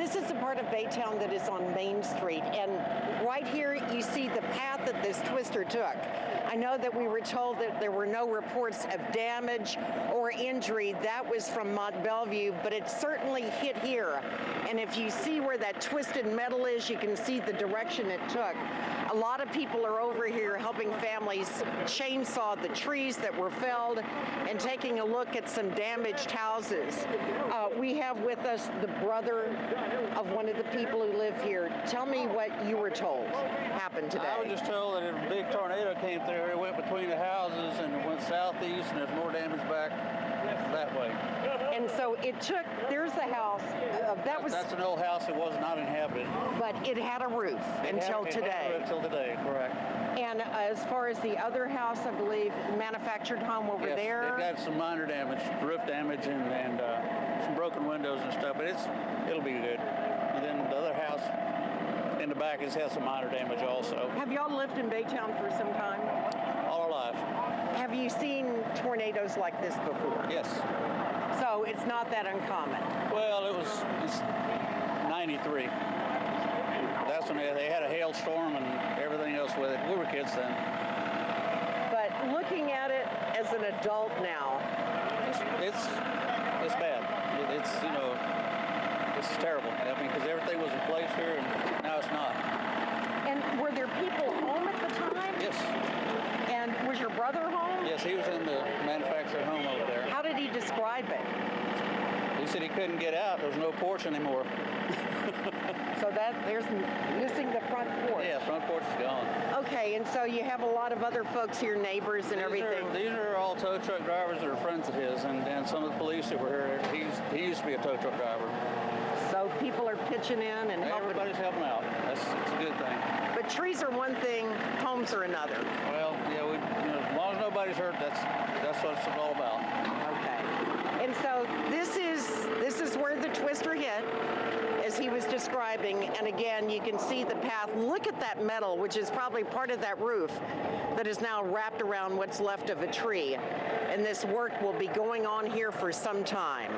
This is a part of Baytown that is on Main Street, and right here you see the path that this twister took. I know that we were told that there were no reports of damage or injury. That was from Mont Bellevue, but it certainly hit here. And if you see where that twisted metal is, you can see the direction it took. A lot of people are over here helping families chainsaw the trees that were felled and taking a look at some damaged houses. We have with us the brother of one of the people who live here. Tell me what you were told happened today. I was just told that a big tornado came through. It went between the houses and it went southeast, and there's more damage back that way. And so it took, there's the house. That's an old house that was not inhabited. But it had a roof until today. Until today, correct. And as far as the other house, I believe, manufactured home over there? Yes, it got some minor damage, roof damage, and some broken windows and stuff, but it'll be good. And then the other house in the back has had some minor damage also. Have y'all lived in Baytown for some time? All our life. Have you seen tornadoes like this before? Yes. So it's not that uncommon? Well, it's 93. That's when they had a hailstorm and everything else with it. We were kids then. But looking at it as an adult now, it's bad. It's terrible. I mean, because everything was in place here, and now it's not. And were there people home at the time? Yes. And was your brother home? Yes, he was in the manufactured home over there. How did he describe it? He said he couldn't get out. There was no porch anymore. So there's missing the front porch. Yeah, front porch is gone. Okay, and so you have a lot of other folks here, neighbors and everything. These are all tow truck drivers that are friends of his, and some of the police that were here. He used to be a tow truck driver. So people are pitching in and helping. Everybody's helping out. It's a good thing. But trees are one thing, homes are another. Well, yeah, as long as nobody's hurt, that's what it's all about. Okay. And so this is where the twister hit, as he was describing. And again, you can see the path. Look at that metal, which is probably part of that roof that is now wrapped around what's left of a tree. And this work will be going on here for some time.